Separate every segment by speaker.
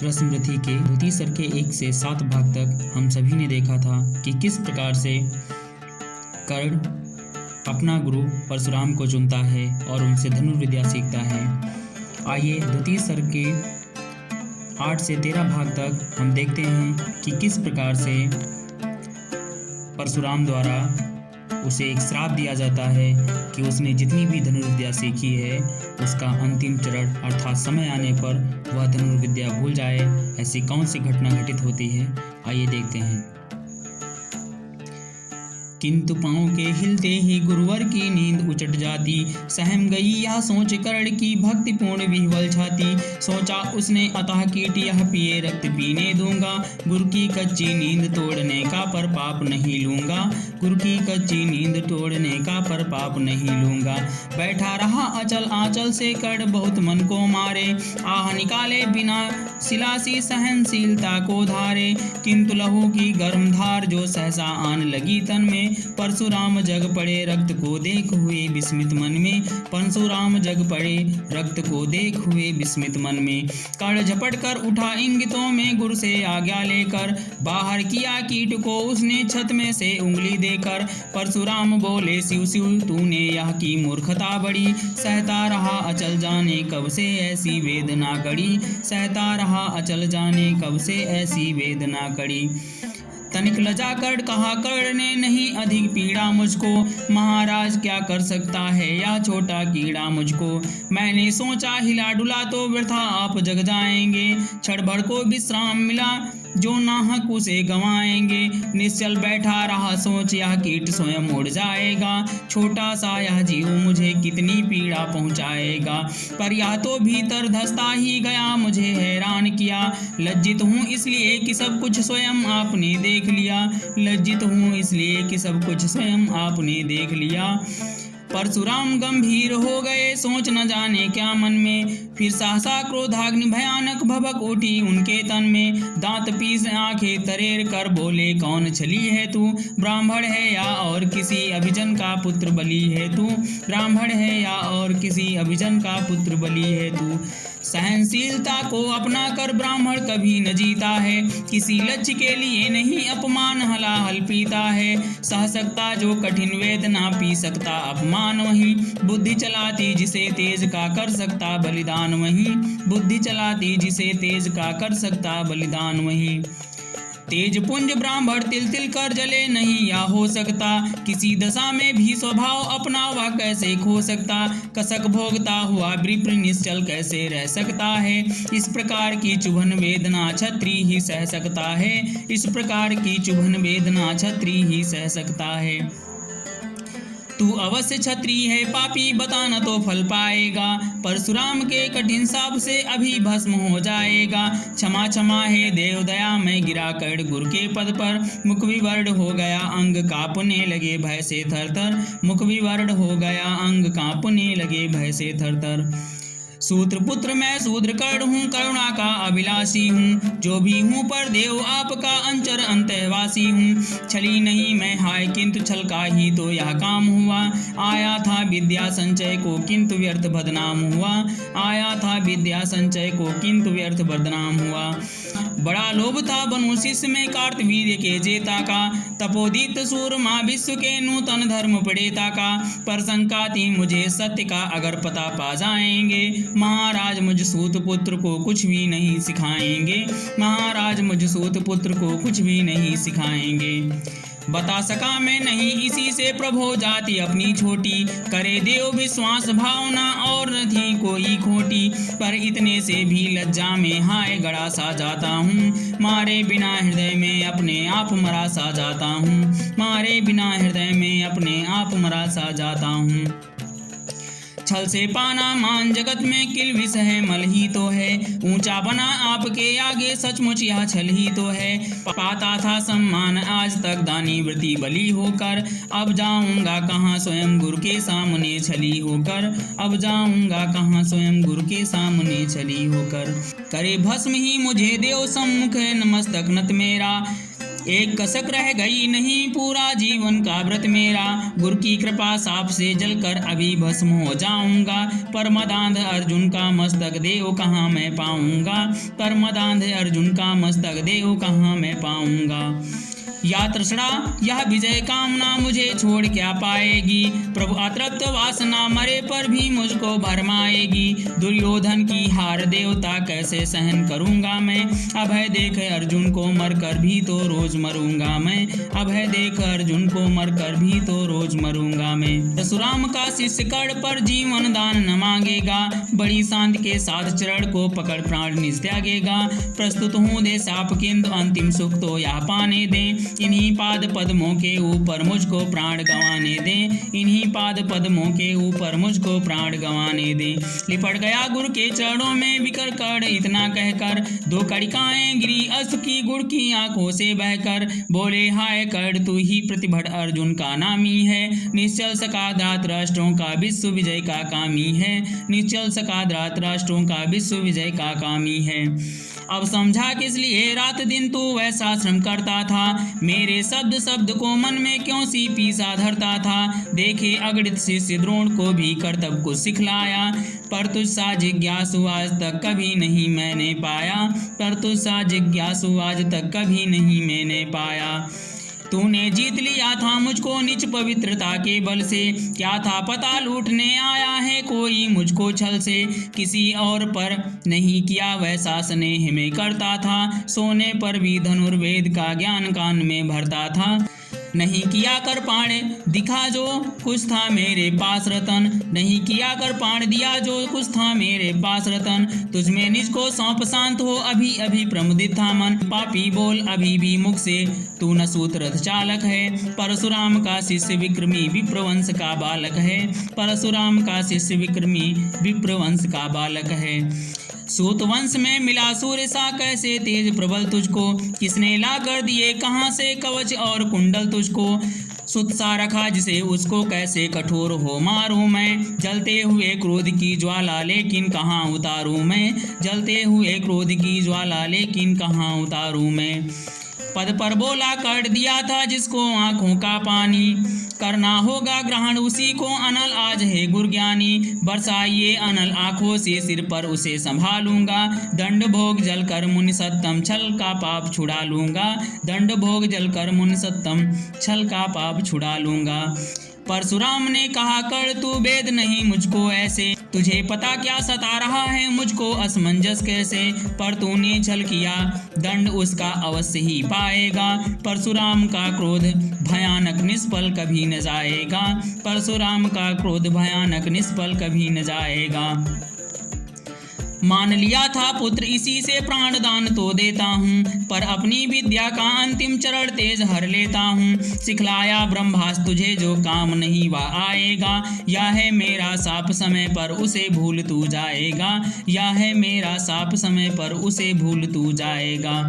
Speaker 1: रस्मरथी के द्वितीय सर के 1 से 7 भाग तक हम सभी ने देखा था कि किस प्रकार से कर्ण अपना गुरु परशुराम को चुनता है और उनसे धनुर्विद्या सीखता है। आइए द्वितीय सर के 8 से 13 भाग तक हम देखते हैं कि किस प्रकार से परशुराम द्वारा उसे एक श्राप दिया जाता है कि उसने जितनी भी धनुर्विद्या सीखी है उसका अंतिम चरण अर्थात समय आने पर वह धनुर्विद्या भूल जाए। ऐसी कौन सी घटना घटित होती है, आइए देखते हैं। किंतु पांव के हिलते ही गुरुवर की नींद उचट जाती। सहम गई यह सोच कर्ण की भक्तिपूर्ण विह्वल छाती। सोचा उसने अतः कीट यह पिए रक्त पीने दूंगा। गुरु की कच्ची नींद तोड़ने का पर पाप नहीं लूंगा। गुरु की कच्ची नींद तोड़ने का पर पाप नहीं लूंगा। बैठा रहा अचल आंचल से कर्ण बहुत मन को मारे। आह निकाले बिना सिलासी सहनशीलता को धारे। किंतु लहू की गर्म धार जो सहसा आन लगी तन में। परशुराम जग पड़े रक्त को देख हुए विस्मित मन में। परशुराम जग पड़े रक्त को देख हुए विस्मित मन में। कर्ण झपट कर उठा इंगितों में गुरु से आज्ञा लेकर। बाहर किया कीट को उसने छत में से उंगली देकर। परशुराम बोले शिव शिव तूने यह की मूर्खता बड़ी। सहता रहा अचल जाने कब से ऐसी वेदना कड़ी। सहता रहा अचल जाने कब से ऐसी वेदना कड़ी। तनिक लजा कर कहा कर्ण ने नहीं अधिक पीड़ा मुझको। महाराज क्या कर सकता है यह छोटा कीड़ा मुझको। मैंने सोचा हिला डुला तो वृथा आप जग जाएंगे। क्षण भर को विश्राम मिला जो नाहक उसे गंवाएंगे। निश्चल बैठा रहा सोच यह कीट स्वयं उड़ जाएगा। छोटा सा यह जीव मुझे कितनी पीड़ा पहुंचाएगा। पर यह तो भीतर धंसता ही गया मुझे हैरान किया। लज्जित हूँ इसलिए कि सब कुछ स्वयं आपने देख लिया। लज्जित हूँ इसलिए कि सब कुछ स्वयं आपने देख लिया। परशुराम गंभीर हो गए सोच न जाने क्या मन में। फिर सहसा क्रोधाग्नि भयानक भभक उठी उनके तन में। दांत पीस आंखें तरेर कर बोले कौन छली है तू। ब्राह्मण है या और किसी अभिजन का पुत्र बलि है तू। ब्राह्मण है या और किसी अभिजन का पुत्र बलि है तू। सहनशीलता को अपना कर ब्राह्मण कभी न जीता है। किसी लक्ष्य के लिए नहीं अपमान हलाहल पीता है। सह सकता जो कठिन वेदना पी सकता अपमान वही। बुद्धि चलाती जिसे तेज का कर सकता बलिदान वही। बुद्धि चलाती जिसे तेज का कर सकता बलिदान वही। तेज पुंज ब्राह्मण तिल तिल कर जले नहीं या हो सकता। किसी दशा में भी स्वभाव अपना वह कैसे खो सकता। कसक भोगता हुआ विप्र निश्चल कैसे रह सकता है। इस प्रकार की चुभन वेदना छत्री ही सह सकता है। इस प्रकार की चुभन वेदना छत्री ही सह सकता है। तू अवश्य क्षत्रिय है पापी बताना तो फल पाएगा। परशुराम के कठिन शाप से अभी भस्म हो जाएगा। क्षमा क्षमा है देव दया में गिरा कर्ण गुरु के पद पर। मुख विवर्ण हो गया अंग कांपने लगे भय से थर थर। मुख विवर्ण हो गया अंग कांपने लगे भय से थर थर। सूत्र पुत्र मैं शूद्र कर्ण हूँ करुणा का अभिलाषी हूँ। जो भी हूँ पर देव आपका अंचर अंतःवासी हूँ। छली नहीं मैं हाय किंतु छल का ही तो यह काम हुआ। आया था विद्या संचय को किंतु व्यर्थ बदनाम हुआ। आया था विद्या संचय को किंतु व्यर्थ बदनाम हुआ। बड़ा लोभ था बनु शिष्य में कार्तवीर्य के जेता का। तपोदीप्त सूरमा विश्व के नूतन धर्म प्रणेता का। पर शंका थी मुझे सत्य का अगर पता पा जाएंगे। महाराज मुझ सूत पुत्र को कुछ भी नहीं सिखाएंगे। महाराज मुझ सूत पुत्र को कुछ भी नहीं सिखाएंगे। बता सका मैं नहीं इसी से प्रभो जाति अपनी छोटी। करे देव विश्वास भावना और न थी कोई खोटी। पर इतने से भी लज्जा में हाय गड़ा सा जाता हूँ। मारे बिना हृदय में अपने आप मरा सा जाता हूँ। मारे बिना हृदय में अपने आप मरा सा जाता हूँ। छल से पाना मान जगत में किल विष है मल ही तो है। ऊंचा बना आपके आगे सचमुच यह छल ही तो है। पाता था सम्मान आज तक दानी वृत्ति बलि होकर। अब जाऊंगा कहाँ स्वयं गुरु के सामने छली होकर। अब जाऊंगा कहाँ स्वयं गुरु के सामने छली होकर। करे भस्म ही मुझे देव सम्मुख है नमस्तक नत मेरा। एक कसक रह गई नहीं पूरा जीवन का व्रत मेरा, गुरु की कृपा साप से जलकर अभी भस्म हो जाऊंगा। परमदांध अर्जुन का मस्तक देव कहाँ मैं पाऊंगा, परमदांध अर्जुन का मस्तक देव कहाँ मैं पाऊंगा। या तृष्णा यह विजय कामना मुझे छोड़ क्या पाएगी, प्रभु अतृप्त वासना मरे पर भी मुझको भरमाएगी। दुर्योधन की हार देवता कैसे सहन करूंगा मैं, अभय देख अर्जुन को मरकर भी तो रोज मरूंगा मैं, अभय देख अर्जुन को मरकर भी तो रोज मरूंगा मैं। परशुराम का शिष्य कर्ण पर जीवन दान न मांगेगा, बड़ी शांति के साथ चरण को पकड़ प्राण निज त्यागेगा। प्रस्तुत हूँ दे साप किंतु अंतिम सुख तो यह पाने दें, इन्हीं पाद पद्मों के ऊपर मुझको प्राण गंवाने दें, इन्हीं पाद पद्मों के ऊपर मुझको प्राण गंवाने दें। लिपट गया गुरु के चरणों में बिकर कर इतना कहकर, दो कड़िकाएं गिरी अश्रु की गुड़ की आंखों से बहकर। बोले हाय कर्ण तू ही प्रतिभट अर्जुन का नामी है, निश्चल सका धृतराष्ट्रों का विश्व विजय का कामी है, निश्चल सका धृतराष्ट्रों का विश्व विजय का कामी है। अब समझा किस लिए रात दिन तू वैसा श्रम करता था, मेरे शब्द शब्द को मन में क्यों सी पीसा धरता था। देखे अगणित शिष्य द्रोण को भी कर्तव्य को सिखलाया, पर तुझसा जिज्ञासु आज तक कभी नहीं मैंने पाया, पर तुझसा जिज्ञासु आज तक कभी नहीं मैंने पाया। तूने जीत लिया था मुझको निज पवित्रता के बल से, क्या था पता लूटने आया है कोई मुझको छल से। किसी और पर नहीं किया वैसा स्नेह में करता था, सोने पर भी धनुर्वेद का ज्ञान कान में भरता था। नहीं किया कर पाण दिखा जो कुछ था मेरे पास रतन, नहीं किया कर पाण दिया जो कुछ था मेरे पास रतन। तुझ में निज को सौंप शांत हो अभी अभी प्रमुदित था मन, पापी बोल अभी भी मुख से तू न सूत रथ चालक है। परशुराम का शिष्य विक्रमी विप्रवंश का बालक है, परशुराम का शिष्य विक्रमी विप्रवंश का बालक है। सूत वंश में मिला सूर्य सा कैसे तेज प्रबल तुझको, किसने ला कर दिए कहाँ से कवच और कुंडल तुझको। सुत सा रखा जिसे उसको कैसे कठोर हो मारूं मैं, जलते हुए क्रोध की ज्वाला लेकिन कहाँ उतारूं मैं, जलते हुए क्रोध की ज्वाला लेकिन कहाँ उतारूं मैं। पद पर बोला कर दिया था जिसको आंखों का पानी, करना होगा ग्रहण उसी को अनल आज है गुरज्ञानी। बरसाइए अनल आंखों से सिर पर उसे संभालूंगा, दंड भोग जल कर मुनि सत्तम छल का पाप छुड़ा लूंगा, दंड भोग जल कर मुनि सत्तम छल का पाप छुड़ा लूंगा। परशुराम ने कहा कर तू वेद नहीं मुझको ऐसे, तुझे पता क्या सता रहा है मुझको असमंजस कैसे। पर तूने छल किया दंड उसका अवश्य ही पाएगा, परशुराम का क्रोध भयानक निष्फल कभी न जाएगा, परशुराम का क्रोध भयानक निष्फल कभी न जाएगा। मान लिया था पुत्र इसी से प्राण दान तो देता हूँ, पर अपनी विद्या का अंतिम चरण तेज हर लेता हूँ। सिखलाया ब्रह्मास्त्र तुझे जो काम नहीं वह आएगा, या है मेरा साप समय पर उसे भूल तू जाएगा, या है मेरा साप समय पर उसे भूल तू जाएगा।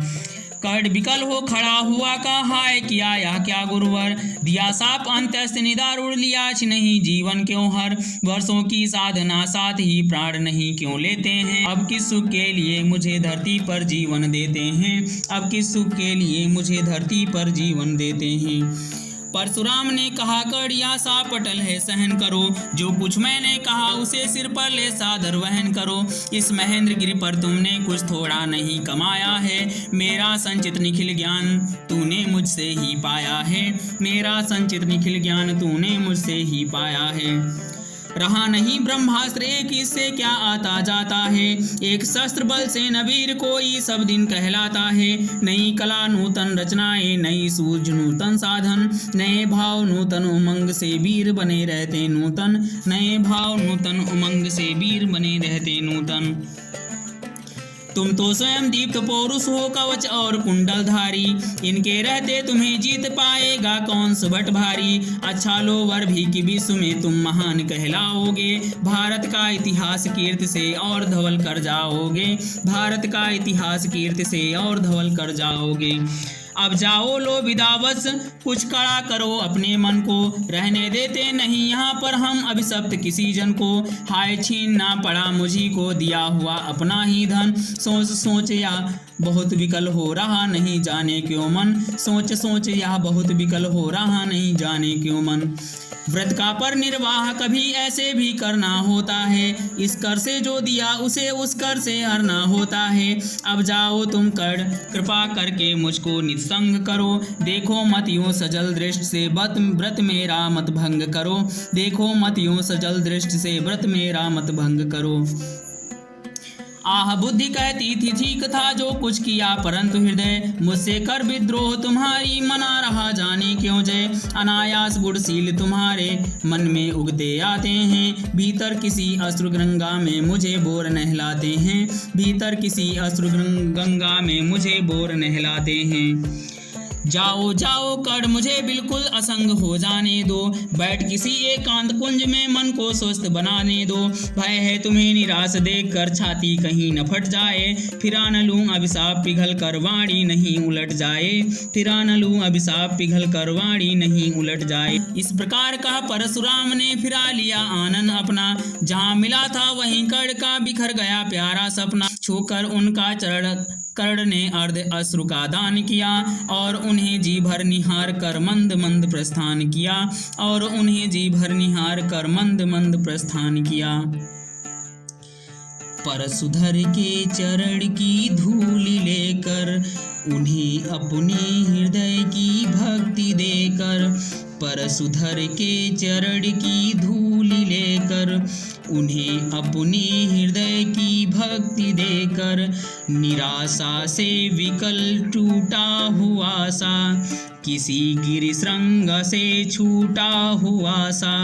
Speaker 1: कर्ण विकल हो खड़ा हुआ का हाय किया यह क्या गुरुवर, दिया साप अंतस्थ निदार उड़ लिया नहीं जीवन क्यों हर। वर्षों की साधना साथ ही प्राण नहीं क्यों लेते हैं, अब किस सुख के लिए मुझे धरती पर जीवन देते हैं, अब किस सुख के लिए मुझे धरती पर जीवन देते हैं। परशुराम ने कहा कड़िया सा पटल है सहन करो, जो कुछ मैंने कहा उसे सिर पर ले सादर वहन करो। इस महेंद्र गिरि पर तुमने कुछ थोड़ा नहीं कमाया है, मेरा संचित निखिल ज्ञान तूने मुझसे ही पाया है, मेरा संचित निखिल ज्ञान तूने मुझसे ही पाया है। रहा नहीं ब्रह्मास्त्र एक इससे क्या आता जाता है, एक शस्त्र बल से नवीर कोई सब दिन कहलाता है। नई कला नूतन रचनाएं नई सूझ नूतन साधन, नए भाव नूतन उमंग से वीर बने रहते नूतन, नए भाव नूतन उमंग से वीर बने रहते नूतन। तुम तो स्वयं दीप्त पौरुष हो कवच और कुंडलधारी, इनके रहते तुम्हें जीत पाएगा कौन सुबट भारी। अच्छा लो वर भी कि विश्व में तुम महान कहलाओगे, भारत का इतिहास कीर्ति से और धवल कर जाओगे, भारत का इतिहास कीर्ति से और धवल कर जाओगे। अब जाओ लो विदावश, कुछ कड़ा करो अपने मन को, रहने देते नहीं यहाँ पर हम अभिशप्त किसी जन को। हाय छीनना पड़ा मुझी को दिया हुआ अपना ही धन, सोच सोच या बहुत विकल हो रहा नहीं जाने क्यों मन, सोच सोच यह बहुत विकल हो रहा नहीं जाने क्यों मन। व्रत का पर निर्वाह कभी ऐसे भी करना होता है, इस कर से जो दिया उसे उस कर से हरना होता है। अब जाओ तुम कर कृपा करके मुझको निसंग करो, देखो मत यूं सजल दृष्टि से व्रत मेरा मत भंग करो, देखो मत यूं सजल दृष्टि से व्रत मेरा मत भंग करो। आह बुद्धि कहती थी ठीक था जो कुछ किया, परंतु हृदय मुझसे कर विद्रोह तुम्हारी मना रहा जाने क्यों जय। अनायास गुणशील तुम्हारे मन में उगते आते हैं, भीतर किसी अश्रु गंगा में मुझे बोर नहलाते हैं, भीतर किसी अश्रु गंगा में मुझे बोर नहलाते हैं। जाओ जाओ कर मुझे बिल्कुल असंग हो जाने दो, बैठ किसी एकांत कुंज में मन को स्वस्थ बनाने दो। भय है तुम्हें निराश देख कर छाती कहीं न फट जाए, फिरा न लूं अभिशाप पिघल कर वाणी नहीं उलट जाए, फिरा न लूं अभिशाप पिघल कर वाणी नहीं उलट जाए। इस प्रकार कहा परशुराम ने फिरा लिया आनंद अपना, जहाँ मिला था वहीं कर्ण का बिखर गया प्यारा सपना। छूकर उनका चरण कर्ण ने अर्ध अश्रु का दान किया, और उन्हें जी भर निहार कर मंद मंद प्रस्थान किया, और उन्हें जी भर निहार कर मंद मंद प्रस्थान किया। परशुधर के चरण की धूल लेकर उन्हें अपने हृदय की भक्ति देकर, परशुधर के चरण की धूल लेकर उन्हें अपने हृदय की भक्ति देकर, निराशा से विकल टूटा हुआ सा, किसी गिरि श्रृंग से छूटा हुआ सा,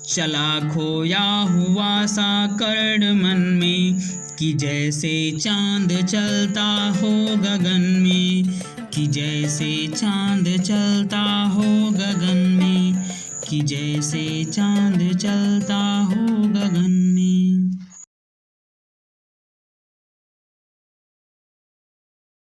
Speaker 1: चला खोया हुआ सा कर्ण मन में, कि जैसे चांद चलता हो गगन में, कि जैसे चांद चलता हो गगन में, कि जैसे चांद चलता हो गगन